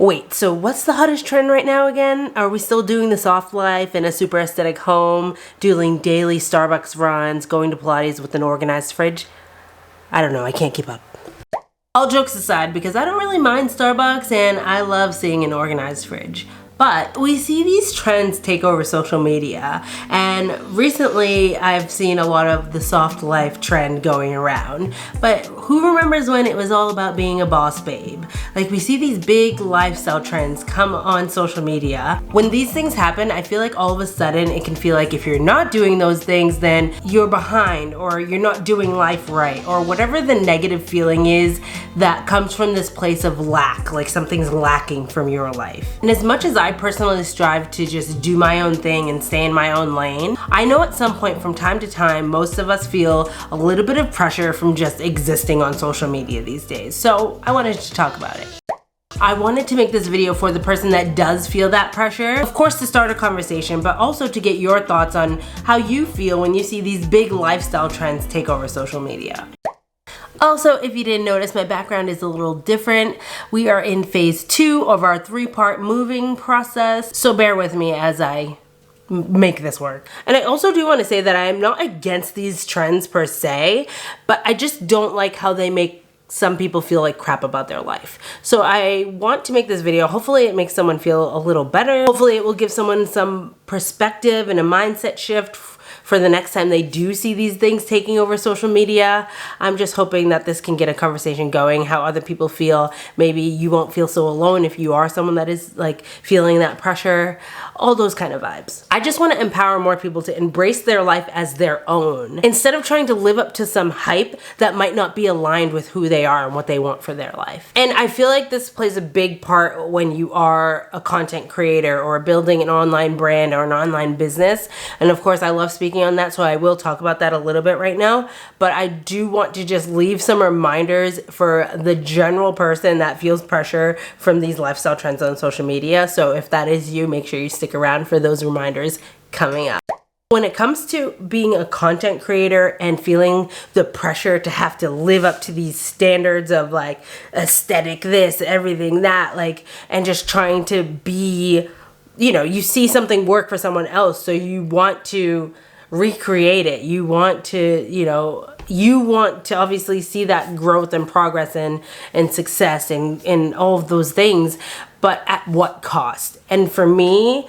Wait, so what's the hottest trend right now again? Are we still doing the soft life in a super aesthetic home, doing daily Starbucks runs, going to Pilates with an organized fridge? I don't know, I can't keep up. All jokes aside, because I don't really mind Starbucks and I love seeing an organized fridge. But we see these trends take over social media, and recently I've seen a lot of the soft life trend going around. But who remembers when it was all about being a boss babe? Like, we see these big lifestyle trends come on social media. When these things happen, I feel like all of a sudden it can feel like if you're not doing those things, then you're behind, or you're not doing life right, or whatever the negative feeling is that comes from this place of lack, like something's lacking from your life. And as much as I personally strive to just do my own thing and stay in my own lane, I know at some point from time to time, most of us feel a little bit of pressure from just existing on social media these days. So I wanted to talk about it. I wanted to make this video for the person that does feel that pressure. Of course, to start a conversation, but also to get your thoughts on how you feel when you see these big lifestyle trends take over social media. Also, if you didn't notice, my background is a little different. We are in phase 2 of our 3-part moving process, so bear with me as I make this work. And I also do want to say that I am not against these trends per se, but I just don't like how they make some people feel like crap about their life. So I want to make this video. Hopefully it makes someone feel a little better. Hopefully it will give someone some perspective and a mindset shift for the next time they do see these things taking over social media. I'm just hoping that this can get a conversation going, how other people feel. Maybe you won't feel so alone if you are someone that is like feeling that pressure, all those kind of vibes. I just want to empower more people to embrace their life as their own, instead of trying to live up to some hype that might not be aligned with who they are and what they want for their life. And I feel like this plays a big part when you are a content creator or building an online brand or an online business. And of course, I love speaking on that, so I will talk about that a little bit right now, but I do want to just leave some reminders for the general person that feels pressure from these lifestyle trends on social media. So if that is you, make sure you stick around for those reminders coming up. When it comes to being a content creator and feeling the pressure to have to live up to these standards of like aesthetic this, everything that, like, and just trying to be, you know, you see something work for someone else, so you want to recreate it. You want to, you want to obviously see that growth and progress and success and all of those things, but at what cost? And for me,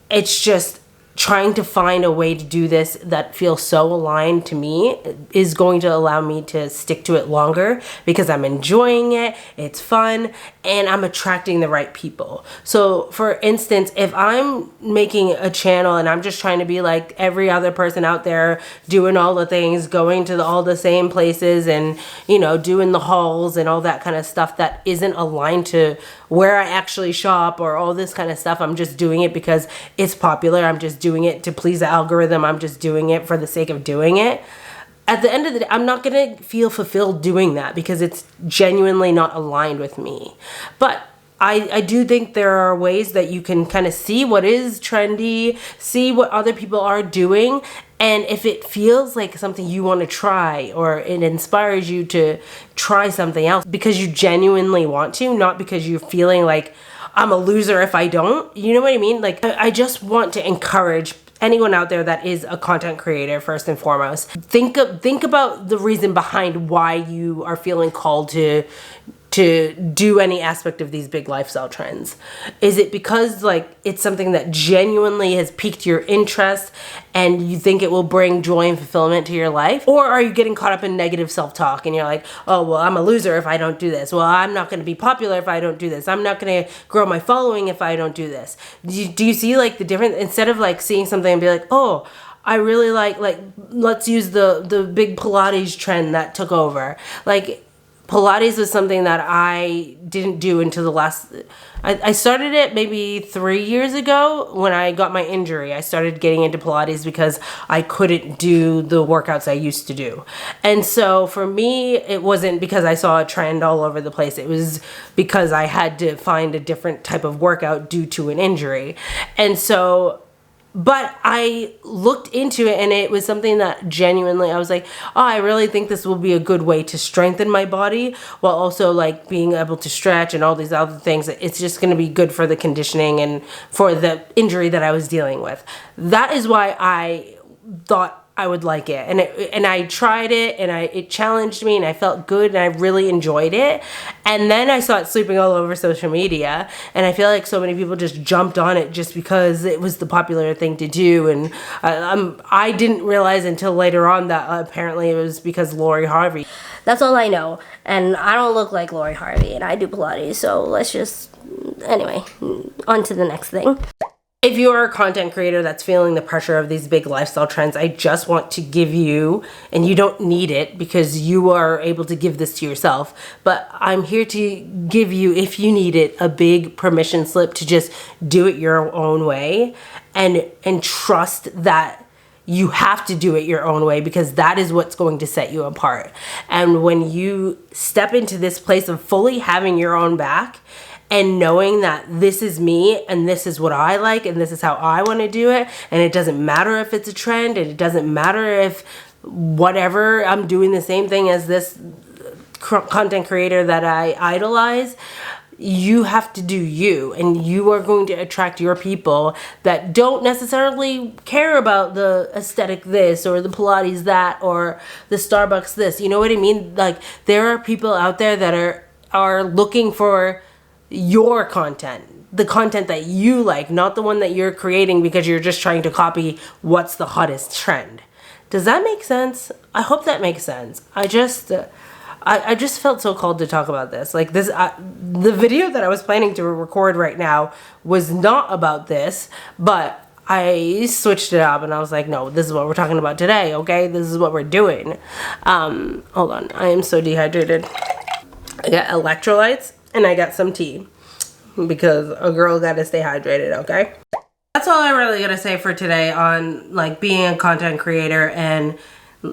it's just trying to find a way to do this that feels so aligned to me is going to allow me to stick to it longer, because I'm enjoying it, it's fun, and I'm attracting the right people. So for instance, if I'm making a channel and I'm just trying to be like every other person out there, doing all the things, going to all the same places and, doing the hauls and all that kind of stuff that isn't aligned to where I actually shop or all this kind of stuff, I'm just doing it because it's popular, I'm just doing it to please the algorithm, I'm just doing it for the sake of doing it. At the end of the day, I'm not gonna feel fulfilled doing that because it's genuinely not aligned with me. But I do think there are ways that you can kind of see what is trendy, see what other people are doing, and if it feels like something you want to try, or it inspires you to try something else because you genuinely want to, not because you're feeling like I'm a loser if I don't, you know what I mean? Like, I just want to encourage anyone out there that is a content creator, first and foremost, think about the reason behind why you are feeling called to do any aspect of these big lifestyle trends. Is it because like it's something that genuinely has piqued your interest and you think it will bring joy and fulfillment to your life? Or are you getting caught up in negative self-talk and you're like, oh, well, I'm a loser if I don't do this. Well, I'm not going to be popular if I don't do this. I'm not going to grow my following if I don't do this. Do you see like the difference? Instead of like seeing something and be like, oh, I really like let's use the big Pilates trend that took over. Like, Pilates was something that I didn't do until the last, I started it maybe 3 years ago when I got my injury. I started getting into Pilates because I couldn't do the workouts I used to do. And so for me, it wasn't because I saw a trend all over the place. It was because I had to find a different type of workout due to an injury. And so But I looked into it and it was something that genuinely I was like, oh, I really think this will be a good way to strengthen my body while also like being able to stretch and all these other things. It's just going to be good for the conditioning and for the injury that I was dealing with. That is why I thought I would like it, and I tried it, and it challenged me, and I felt good, and I really enjoyed it. And then I saw it sweeping all over social media, and I feel like so many people just jumped on it just because it was the popular thing to do. And I didn't realize until later on that apparently it was because Lori Harvey. That's all I know, and I don't look like Lori Harvey, and I do Pilates, so let's just, anyway, on to the next thing. If you are a content creator that's feeling the pressure of these big lifestyle trends, I just want to give you, and you don't need it because you are able to give this to yourself, but I'm here to give you, if you need it, a big permission slip to just do it your own way and trust that you have to do it your own way because that is what's going to set you apart. And when you step into this place of fully having your own back, and knowing that this is me and this is what I like and this is how I want to do it, and it doesn't matter if it's a trend, and it doesn't matter if whatever, I'm doing the same thing as this content creator that I idolize. You have to do you, and you are going to attract your people that don't necessarily care about the aesthetic this or the Pilates that or the Starbucks this. You know what I mean? Like, there are people out there that are looking for your content, the content that you like, not the one that you're creating because you're just trying to copy what's the hottest trend. Does that make sense? I hope that makes sense. I just felt so called to talk about this. Like this, the video that I was planning to record right now was not about this, but I switched it up and I was like, no, this is what we're talking about today, okay? This is what we're doing. Hold on, I am so dehydrated. I got electrolytes and I got some tea because a girl gotta stay hydrated, okay? That's all I really gotta say for today on like being a content creator and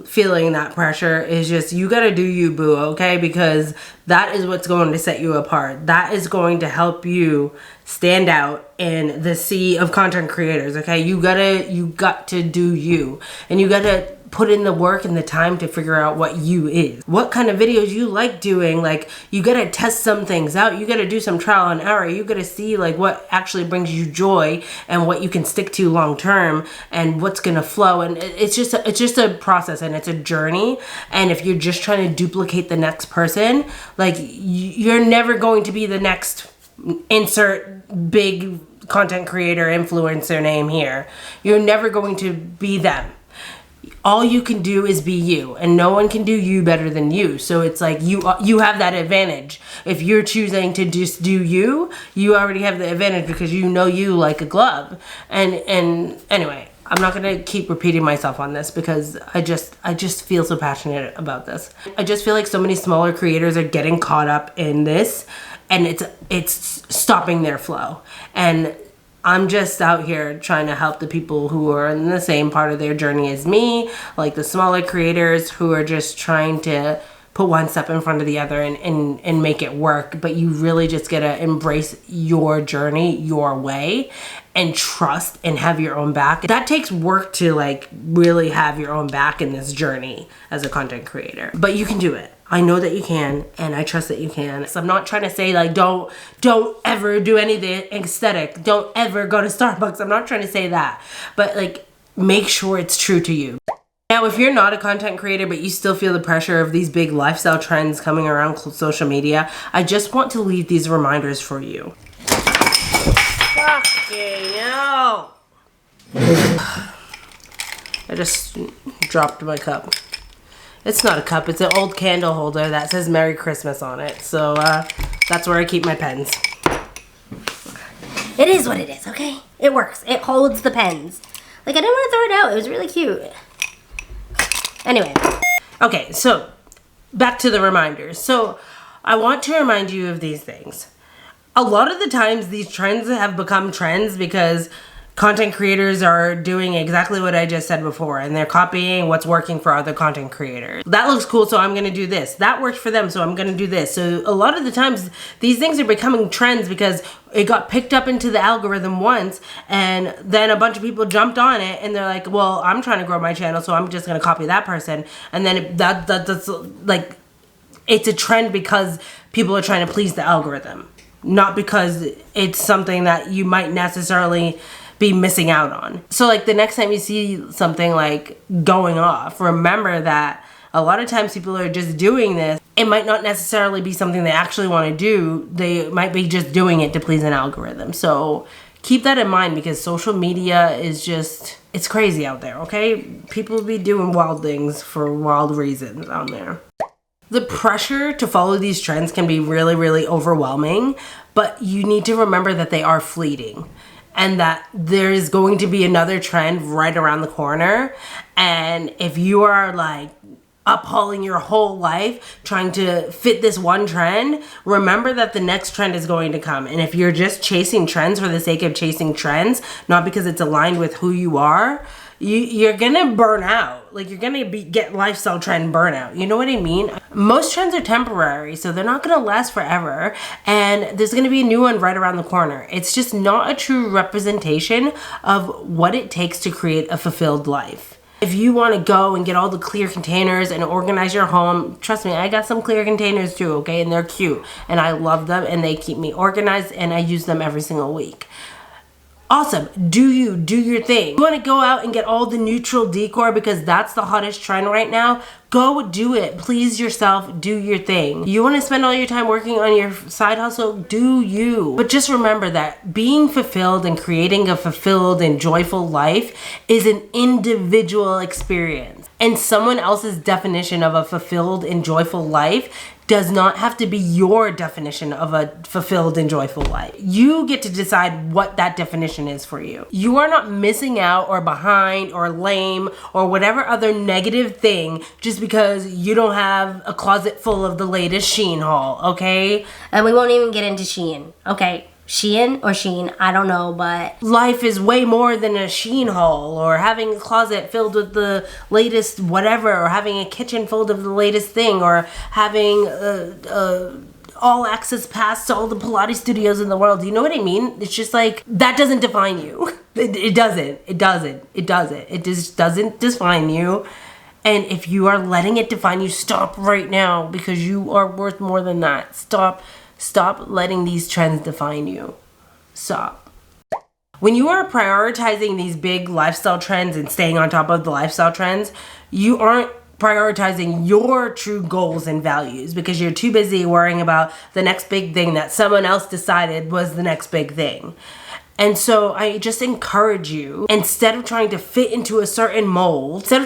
feeling that pressure. Is just, you gotta do you, boo, okay? Because that is what's going to set you apart. That is going to help you stand out in the sea of content creators, okay? You got to do you, and you gotta put in the work and the time to figure out what you is. What kind of videos you like doing. Like, you gotta test some things out. You gotta do some trial and error. You gotta see like what actually brings you joy and what you can stick to long term and what's gonna flow. And it's just a process and it's a journey. And if you're just trying to duplicate the next person, like, you're never going to be the next insert big content creator influencer name here. You're never going to be them. All you can do is be you, and no one can do you better than you. So it's like you have that advantage. If you're choosing to just do you, you already have the advantage because you know you like a glove. And anyway, I'm not gonna keep repeating myself on this because I just feel so passionate about this. I just feel like so many smaller creators are getting caught up in this, and it's stopping their flow. And I'm just out here trying to help the people who are in the same part of their journey as me, like the smaller creators who are just trying to put one step in front of the other and make it work. But you really just gotta embrace your journey, your way, and trust and have your own back. That takes work to like really have your own back in this journey as a content creator. But you can do it. I know that you can, and I trust that you can. So I'm not trying to say like don't ever do anything aesthetic. Don't ever go to Starbucks. I'm not trying to say that. But like, make sure it's true to you. Now, if you're not a content creator but you still feel the pressure of these big lifestyle trends coming around social media, I just want to leave these reminders for you. Fucking hell. I just dropped my cup. It's not a cup, it's an old candle holder that says Merry Christmas on it. So that's where I keep my pens. It is what it is, okay? It works. It holds the pens. Like, I didn't want to throw it out. It was really cute. Anyway. Okay, so back to the reminders. So I want to remind you of these things. A lot of the times these trends have become trends because content creators are doing exactly what I just said before, and they're copying what's working for other content creators. That looks cool, so I'm gonna do this. That works for them, so I'm gonna do this. So a lot of the times, these things are becoming trends because it got picked up into the algorithm once, and then a bunch of people jumped on it, and they're like, well, I'm trying to grow my channel, so I'm just gonna copy that person. And then that's like, it's a trend because people are trying to please the algorithm, not because it's something that you might necessarily be missing out on. So like the next time you see something like going off, remember that a lot of times people are just doing this. It might not necessarily be something they actually want to do. They might be just doing it to please an algorithm. So keep that in mind, because social media is just, it's crazy out there, okay? People be doing wild things for wild reasons out there. The pressure to follow these trends can be really, really overwhelming, but you need to remember that they are fleeting and that there is going to be another trend right around the corner. And if you are like uphauling your whole life trying to fit this one trend, remember that the next trend is going to come. And if you're just chasing trends for the sake of chasing trends, not because it's aligned with who you are, you're gonna burn out. Like, you're gonna get lifestyle trend burnout. You know what I mean? Most trends are temporary, so they're not gonna last forever, and there's gonna be a new one right around the corner. It's just not a true representation of what it takes to create a fulfilled life. If you want to go and get all the clear containers and organize your home, trust me, I got some clear containers too, okay? And they're cute, and I love them, and they keep me organized, and I use them every single week. Awesome. Do your thing. You want to go out and get all the neutral decor because that's the hottest trend right now? Go do it. Please yourself. Do your thing. You want to spend all your time working on your side hustle? Do you. But just remember that being fulfilled and creating a fulfilled and joyful life is an individual experience. And someone else's definition of a fulfilled and joyful life does not have to be your definition of a fulfilled and joyful life. You get to decide what that definition is for you. You are not missing out or behind or lame or whatever other negative thing just because you don't have a closet full of the latest Shein haul, okay? And we won't even get into Shein, okay? Shein or Sheen, I don't know, but life is way more than a Shein haul or having a closet filled with the latest whatever, or having a kitchen full of the latest thing, or having all access pass to all the Pilates studios in the world. You know what I mean? It's just like, that doesn't define you. It doesn't. It just doesn't define you. And if you are letting it define you, stop right now, because you are worth more than that. Stop letting these trends define you. Stop. When you are prioritizing these big lifestyle trends and staying on top of the lifestyle trends, you aren't prioritizing your true goals and values because you're too busy worrying about the next big thing that someone else decided was the next big thing. And so I just encourage you, instead of trying to fit into a certain mold, try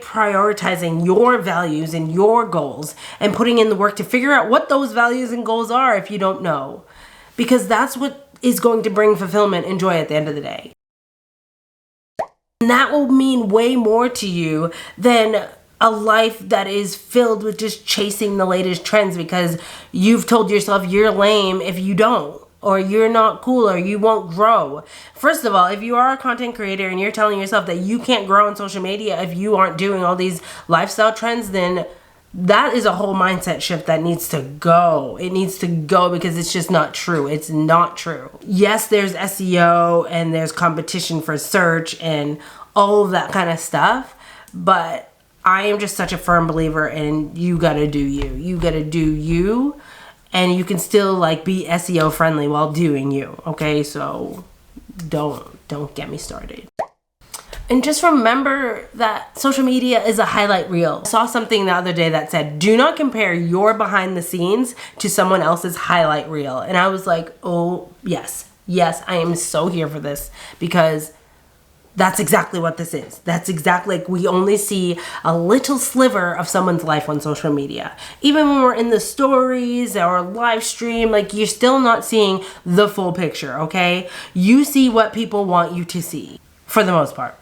prioritizing your values and your goals and putting in the work to figure out what those values and goals are if you don't know. Because that's what is going to bring fulfillment and joy at the end of the day. And that will mean way more to you than a life that is filled with just chasing the latest trends because you've told yourself you're lame if you don't. Or you're not cool, or you won't grow. First of all, if you are a content creator and you're telling yourself that you can't grow on social media if you aren't doing all these lifestyle trends, then that is a whole mindset shift that needs to go. It needs to go because it's just not true. It's not true. Yes, there's SEO and there's competition for search and all of that kind of stuff, but I am just such a firm believer in you gotta do you. You gotta do you. And you can still like be SEO friendly while doing you, okay? So don't get me started. And just remember that social media is a highlight reel. I saw something the other day that said, do not compare your behind the scenes to someone else's highlight reel. And I was like, oh, yes, I am so here for this because that's exactly what this is. That's exactly, like, we only see a little sliver of someone's life on social media. Even when we're in the stories or live stream, like, you're still not seeing the full picture, okay? You see what people want you to see, for the most part.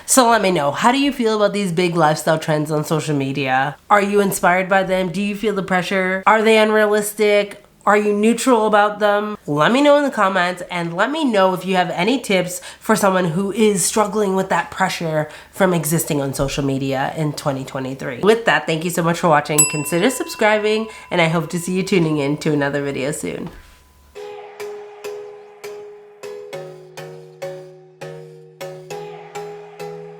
So let me know, how do you feel about these big lifestyle trends on social media? Are you inspired by them? Do you feel the pressure? Are they unrealistic? Are you neutral about them? Let me know in the comments, and let me know if you have any tips for someone who is struggling with that pressure from existing on social media in 2023. With that, thank you so much for watching. Consider subscribing, and I hope to see you tuning in to another video soon.